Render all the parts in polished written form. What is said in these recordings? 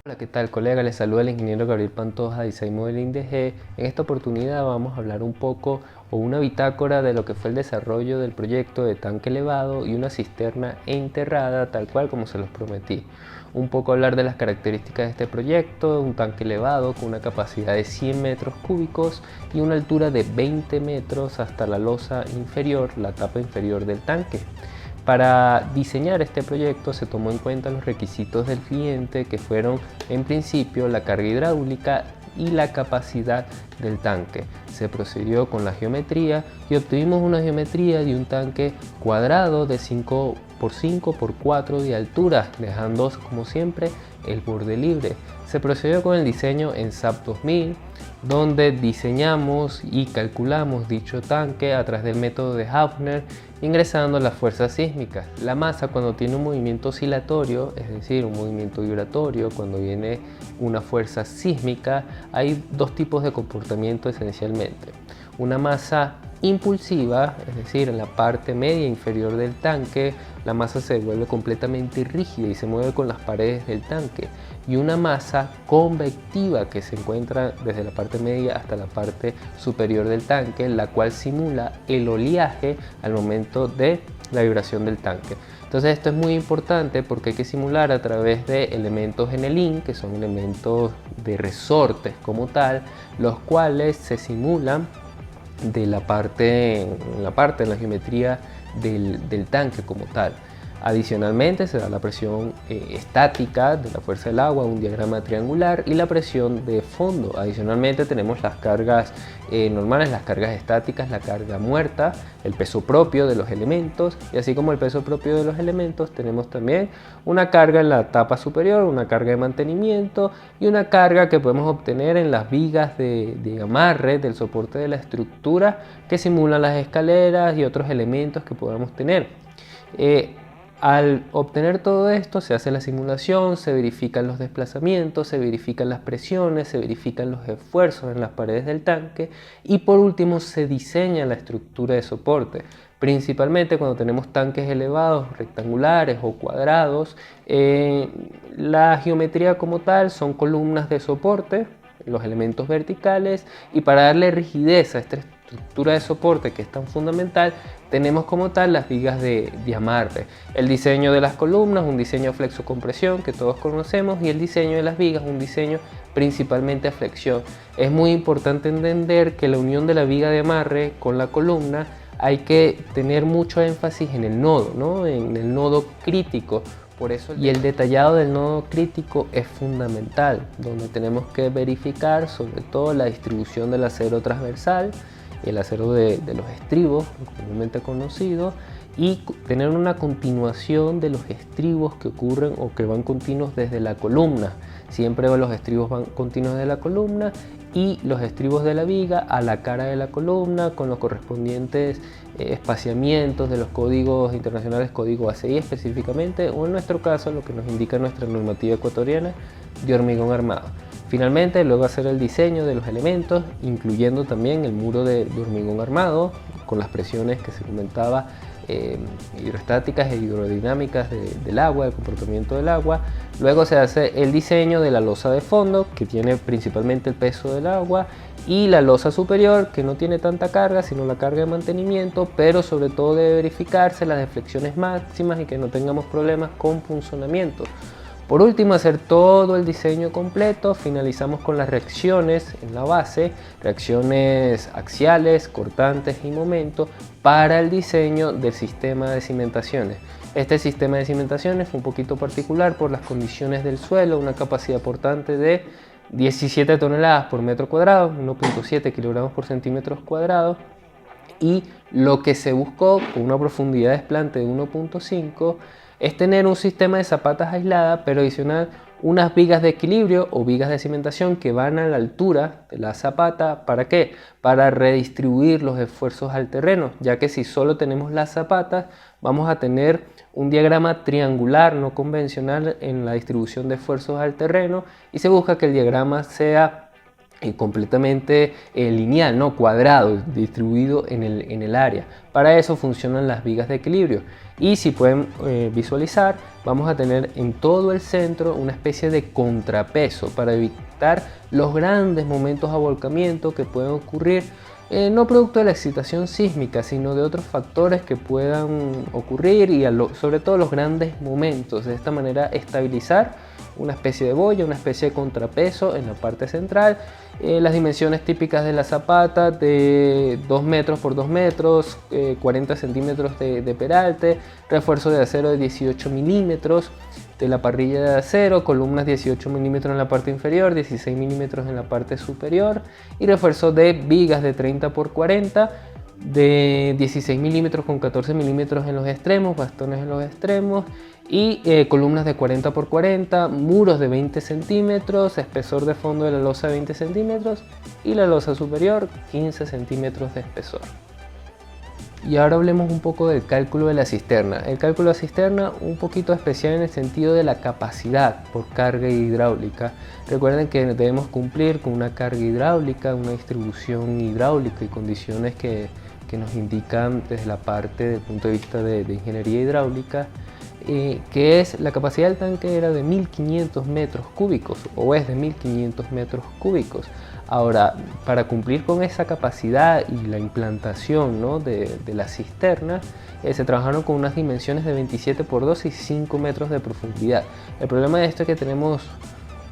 Hola, ¿qué tal, colega? Les saluda el ingeniero Gabriel Pantoja de Design Modeling DG. En esta oportunidad vamos a hablar un poco o una bitácora de lo que fue el desarrollo del proyecto de tanque elevado y una cisterna enterrada, tal cual como se los prometí. Un poco hablar de las características de este proyecto: un tanque elevado con una capacidad de 100 metros cúbicos y una altura de 20 metros hasta la losa inferior, la tapa inferior del tanque. Para diseñar este proyecto se tomó en cuenta los requisitos del cliente, que fueron en principio la carga hidráulica y la capacidad del tanque. Se procedió con la geometría y obtuvimos una geometría de un tanque cuadrado de 5 por 5 por 4 de altura, dejando como siempre el borde libre. Se procedió con el diseño en SAP 2000, donde diseñamos y calculamos dicho tanque a través del método de Hafner, ingresando las fuerzas sísmicas. La masa, cuando tiene un movimiento oscilatorio, es decir, un movimiento vibratorio, cuando viene una fuerza sísmica, hay dos tipos de comportamiento esencialmente. Una masa impulsiva, es decir, en la parte media inferior del tanque, la masa se vuelve completamente rígida y se mueve con las paredes del tanque, y una masa convectiva que se encuentra desde la parte media hasta la parte superior del tanque, la cual simula el oleaje al momento de la vibración del tanque. Entonces esto es muy importante porque hay que simular a través de elementos en el IN, que son elementos de resortes como tal, los cuales se simulan de en la geometría del tanque como tal. Adicionalmente se da la presión estática de la fuerza del agua, un diagrama triangular, y la presión de fondo. Adicionalmente tenemos las cargas normales, las cargas estáticas, la carga muerta, el peso propio de los elementos, y así como el peso propio de los elementos tenemos también una carga en la tapa superior, una carga de mantenimiento y una carga que podemos obtener en las vigas de amarre del soporte de la estructura, que simulan las escaleras y otros elementos que podamos tener. Al obtener todo esto se hace la simulación, se verifican los desplazamientos, se verifican las presiones, se verifican los esfuerzos en las paredes del tanque y por último se diseña la estructura de soporte. Principalmente cuando tenemos tanques elevados, rectangulares o cuadrados, la geometría como tal son columnas de soporte, los elementos verticales, y para darle rigidez a esta estructura de soporte que es tan fundamental, tenemos como tal las vigas de amarre. El diseño de las columnas, un diseño a flexo-compresión que todos conocemos, y el diseño de las vigas, un diseño principalmente a flexión. Es muy importante entender que la unión de la viga de amarre con la columna hay que tener mucho énfasis en el nodo, ¿no? En el nodo crítico. Por eso, y el detallado del nodo crítico es fundamental, donde tenemos que verificar sobre todo la distribución del acero transversal, el acero de los estribos, comúnmente conocido, y tener una continuación de los estribos que ocurren o que van continuos desde la columna. Siempre los estribos van continuos de la columna y los estribos de la viga a la cara de la columna, con los correspondientes espaciamientos de los códigos internacionales, código ACI específicamente, o en nuestro caso lo que nos indica nuestra normativa ecuatoriana de hormigón armado. Finalmente, luego hacer el diseño de los elementos, incluyendo también el muro de hormigón armado, con las presiones que se comentaba, hidroestáticas e hidrodinámicas del agua, del comportamiento del agua. Luego se hace el diseño de la losa de fondo, que tiene principalmente el peso del agua, y la losa superior, que no tiene tanta carga, sino la carga de mantenimiento, pero sobre todo debe verificarse las deflexiones máximas y que no tengamos problemas con punzonamiento. Por último, hacer todo el diseño completo. Finalizamos con las reacciones en la base, reacciones axiales, cortantes y momento, para el diseño del sistema de cimentaciones. Este sistema de cimentaciones fue un poquito particular por las condiciones del suelo, una capacidad portante de 17 toneladas por metro cuadrado, 1.7 kilogramos por centímetros cuadrados, y lo que se buscó con una profundidad de desplante de 1.5 es tener un sistema de zapatas aislada, pero adicional unas vigas de equilibrio o vigas de cimentación que van a la altura de la zapata. ¿Para qué? Para redistribuir los esfuerzos al terreno, ya que si solo tenemos las zapatas vamos a tener un diagrama triangular no convencional en la distribución de esfuerzos al terreno, y se busca que el diagrama sea completamente lineal, ¿no? Cuadrado, distribuido en el área. Para eso funcionan las vigas de equilibrio. Y si pueden visualizar, vamos a tener en todo el centro una especie de contrapeso para evitar los grandes momentos de volcamiento que pueden ocurrir, no producto de la excitación sísmica, sino de otros factores que puedan ocurrir y sobre todo los grandes momentos. De esta manera estabilizar una especie de boya, una especie de contrapeso en la parte central. Las dimensiones típicas de la zapata de 2 metros por 2 metros, 40 centímetros de peralte, refuerzo de acero de 18 milímetros de la parrilla de acero, columnas 18 milímetros en la parte inferior, 16 milímetros en la parte superior y refuerzo de vigas de 30 por 40 de 16 milímetros con 14 milímetros en los extremos, bastones en los extremos y columnas de 40 por 40, muros de 20 centímetros, espesor de fondo de la losa de 20 centímetros y la losa superior 15 centímetros de espesor. Y ahora hablemos un poco del cálculo de la cisterna. El cálculo de la cisterna un poquito especial en el sentido de la capacidad por carga hidráulica. Recuerden que debemos cumplir con una carga hidráulica, una distribución hidráulica y condiciones que nos indican desde la parte del punto de vista de ingeniería hidráulica, que es la capacidad del tanque era de 1500 metros cúbicos o es de 1500 metros cúbicos. Ahora, para cumplir con esa capacidad y la implantación, ¿no?, de la cisterna, se trabajaron con unas dimensiones de 27 por 2 y 5 metros de profundidad. El problema de esto es que tenemos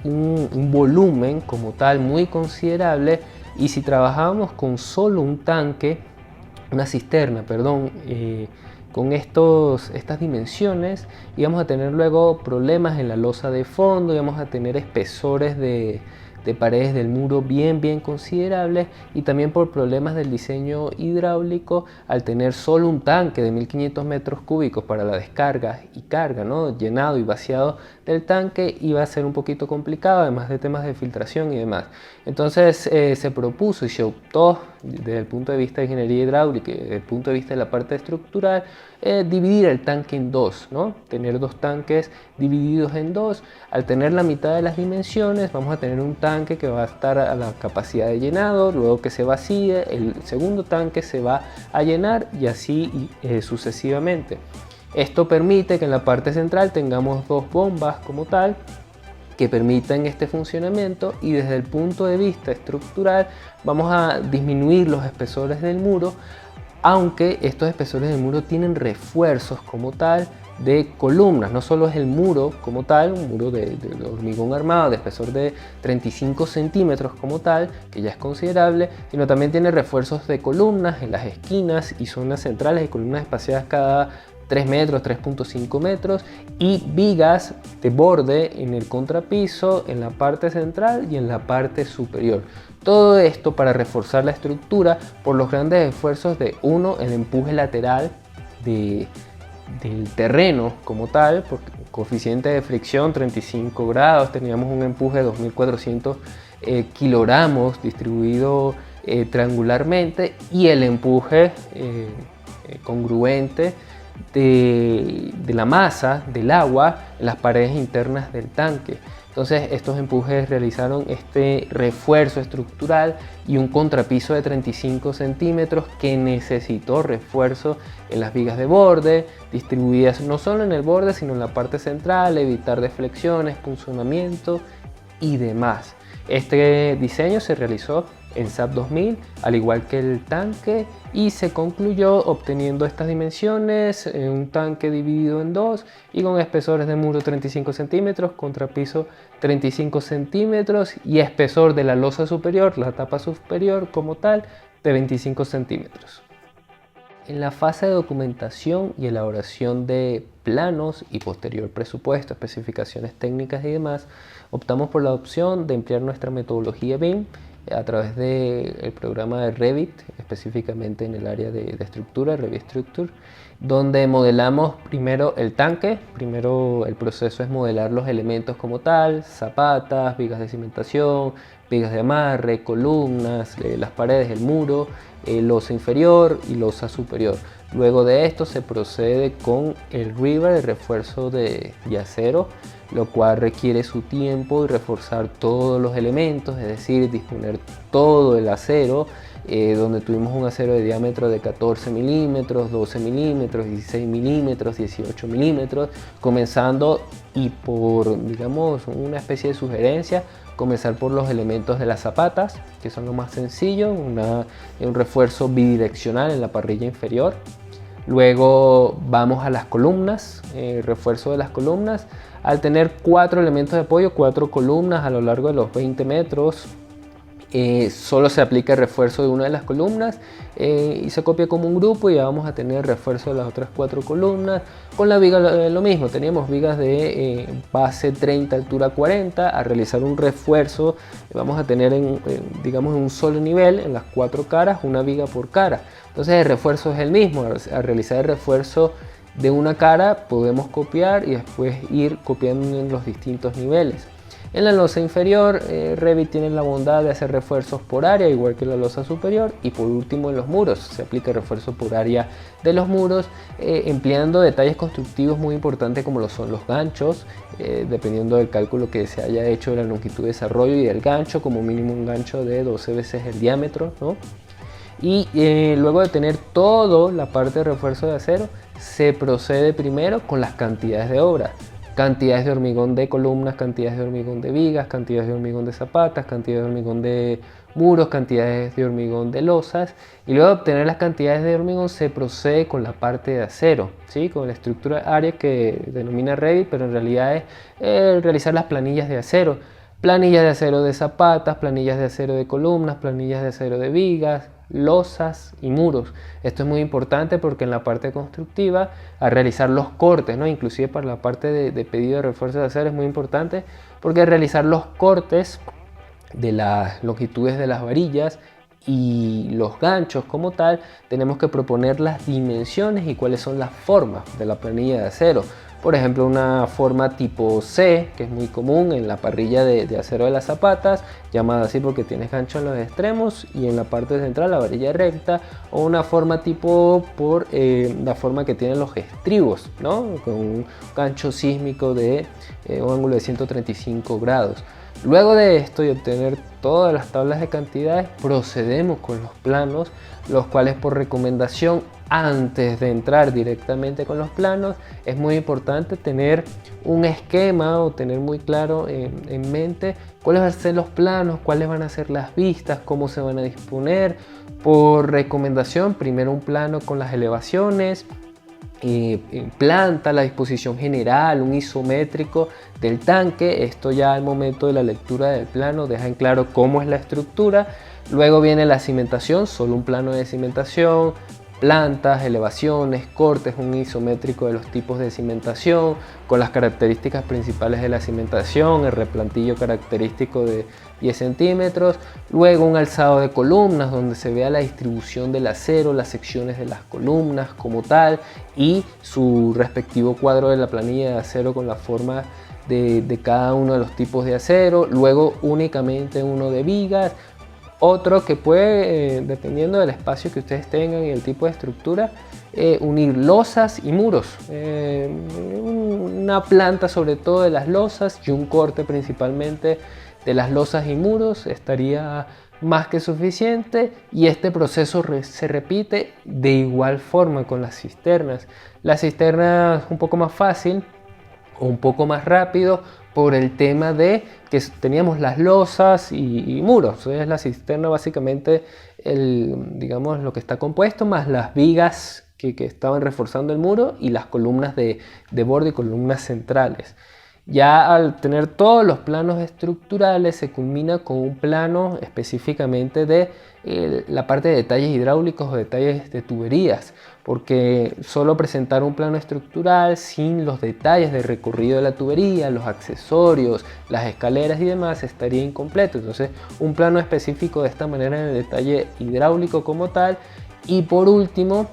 un volumen como tal muy considerable y si trabajábamos con solo un tanque, una cisterna, perdón, con estas dimensiones íbamos a tener luego problemas en la losa de fondo, íbamos a tener espesores de paredes del muro bien considerables y también por problemas del diseño hidráulico al tener solo un tanque de 1500 metros cúbicos para la descarga y carga, ¿no?, llenado y vaciado del tanque, iba a ser un poquito complicado, además de temas de filtración y demás. Entonces se propuso y se optó desde el punto de vista de ingeniería hidráulica y desde el punto de vista de la parte estructural, dividir el tanque en dos, ¿no? Tener dos tanques divididos en dos. Al tener la mitad de las dimensiones vamos a tener un tanque que va a estar a la capacidad de llenado, luego que se vacíe, el segundo tanque se va a llenar y así sucesivamente. Esto permite que en la parte central tengamos dos bombas como tal que permitan este funcionamiento y desde el punto de vista estructural vamos a disminuir los espesores del muro, aunque estos espesores del muro tienen refuerzos como tal de columnas. No solo es el muro como tal, un muro de hormigón armado de espesor de 35 centímetros como tal, que ya es considerable, sino también tiene refuerzos de columnas en las esquinas y zonas centrales y columnas espaciadas cada 3 metros, 3.5 metros y vigas de borde en el contrapiso, en la parte central y en la parte superior. Todo esto para reforzar la estructura por los grandes esfuerzos de el empuje lateral del terreno como tal, por coeficiente de fricción 35 grados, teníamos un empuje de 2400 kilogramos distribuido triangularmente y el empuje congruente de la masa del agua en las paredes internas del tanque. Entonces estos empujes realizaron este refuerzo estructural y un contrapiso de 35 centímetros que necesitó refuerzo en las vigas de borde, distribuidas no solo en el borde sino en la parte central, evitar deflexiones, punzonamiento y demás. Este diseño se realizó en SAP 2000, al igual que el tanque, y se concluyó obteniendo estas dimensiones, un tanque dividido en dos y con espesores de muro 35 centímetros, contrapiso 35 centímetros y espesor de la losa superior, la tapa superior como tal, de 25 centímetros. En la fase de documentación y elaboración de planos y posterior presupuesto, especificaciones técnicas y demás, optamos por la opción de emplear nuestra metodología BIM a través del programa de Revit, específicamente en el área de estructura, Revit Structure, donde modelamos primero el tanque. Primero el proceso es modelar los elementos como tal, zapatas, vigas de cimentación, vigas de amarre, columnas, las paredes, el muro, losa inferior y losa superior. Luego de esto se procede con el rebar, el refuerzo de acero, lo cual requiere su tiempo y reforzar todos los elementos, es decir, disponer todo el acero, donde tuvimos un acero de diámetro de 14 milímetros, 12 milímetros, 16 milímetros, 18 milímetros, comenzando y por, digamos, una especie de sugerencia, comenzar por los elementos de las zapatas, que son lo más sencillo, un refuerzo bidireccional en la parrilla inferior. Luego vamos a las columnas, refuerzo de las columnas. Al tener 4 elementos de apoyo, 4 columnas a lo largo de los 20 metros, solo se aplica el refuerzo de una de las columnas y se copia como un grupo, y ya vamos a tener refuerzo de las otras 4 columnas. Con la viga lo mismo, teníamos vigas de base 30, altura 40. A realizar un refuerzo vamos a tener digamos en un solo nivel, en las 4 caras, una viga por cara. Entonces el refuerzo es el mismo. Al realizar el refuerzo de una cara podemos copiar y después ir copiando en los distintos niveles. En la losa inferior, Revit tiene la bondad de hacer refuerzos por área, igual que la losa superior. Y por último, en los muros se aplica refuerzo por área de los muros, empleando detalles constructivos muy importantes como lo son los ganchos, dependiendo del cálculo que se haya hecho de la longitud de desarrollo y del gancho, como mínimo un gancho de 12 veces el diámetro, ¿no? Y luego de tener toda la parte de refuerzo de acero, se procede primero con las cantidades de obra. Cantidades de hormigón de columnas, cantidades de hormigón de vigas, cantidades de hormigón de zapatas, cantidades de hormigón de muros, cantidades de hormigón de losas. Y luego de obtener las cantidades de hormigón se procede con la parte de acero, ¿sí? Con la estructura área que denomina Revit, pero en realidad es realizar las planillas de acero. Planillas de acero de zapatas, planillas de acero de columnas, planillas de acero de vigas, losas y muros. Esto es muy importante porque en la parte constructiva, al realizar los cortes, ¿no? Inclusive para la parte de pedido de refuerzo de acero es muy importante, porque al realizar los cortes de las longitudes de las varillas y los ganchos como tal, tenemos que proponer las dimensiones y cuáles son las formas de la planilla de acero. Por ejemplo, una forma tipo C, que es muy común en la parrilla de acero de las zapatas, llamada así porque tienes gancho en los extremos y en la parte central la varilla recta, o una forma tipo por la forma que tienen los estribos, ¿no? Con un gancho sísmico de un ángulo de 135 grados. Luego de esto y obtener todas las tablas de cantidades, procedemos con los planos, los cuales por recomendación, antes de entrar directamente con los planos, es muy importante tener un esquema o tener muy claro en mente cuáles van a ser los planos, cuáles van a ser las vistas, cómo se van a disponer. Por recomendación, primero un plano con las elevaciones, planta, la disposición general, un isométrico del tanque. Esto ya al momento de la lectura del plano deja en claro cómo es la estructura. Luego viene la cimentación, solo un plano de cimentación, plantas, elevaciones, cortes, un isométrico de los tipos de cimentación con las características principales de la cimentación, el replantillo característico de 10 centímetros, luego un alzado de columnas donde se vea la distribución del acero, las secciones de las columnas como tal y su respectivo cuadro de la planilla de acero con la forma de cada uno de los tipos de acero, luego únicamente uno de vigas. Otro que puede, dependiendo del espacio que ustedes tengan y el tipo de estructura, unir losas y muros. Una planta sobre todo de las losas y un corte principalmente de las losas y muros estaría más que suficiente, y este proceso se repite de igual forma con las cisternas. La cisterna es un poco más fácil o un poco más rápido por el tema de que teníamos las losas y muros. Entonces la cisterna básicamente digamos lo que está compuesto más las vigas que estaban reforzando el muro y las columnas de borde y columnas centrales. Ya al tener todos los planos estructurales se culmina con un plano específicamente de la parte de detalles hidráulicos o detalles de tuberías, porque solo presentar un plano estructural sin los detalles del recorrido de la tubería, los accesorios, las escaleras y demás estaría incompleto. Entonces un plano específico de esta manera en el detalle hidráulico como tal. Y por último,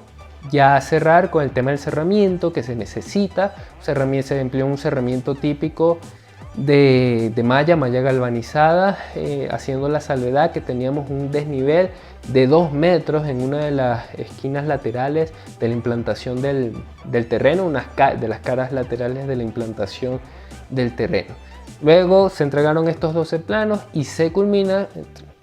ya cerrar con el tema del cerramiento que se necesita. Se emplea un cerramiento típico de malla galvanizada, haciendo la salvedad que teníamos un desnivel de 2 metros en una de las esquinas laterales de la implantación del terreno, de las caras laterales de la implantación del terreno. Luego se entregaron estos 12 planos y se culmina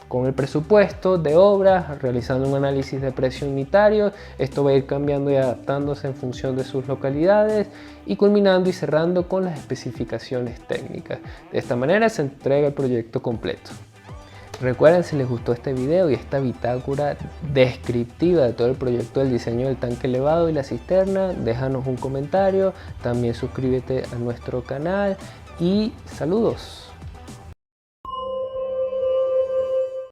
con el presupuesto de obras, realizando un análisis de precio unitario. Esto va a ir cambiando y adaptándose en función de sus localidades y culminando y cerrando con las especificaciones técnicas. De esta manera se entrega el proyecto completo. Recuerden, si les gustó este video y esta bitácora descriptiva de todo el proyecto del diseño del tanque elevado y la cisterna, déjanos un comentario, también suscríbete a nuestro canal y saludos.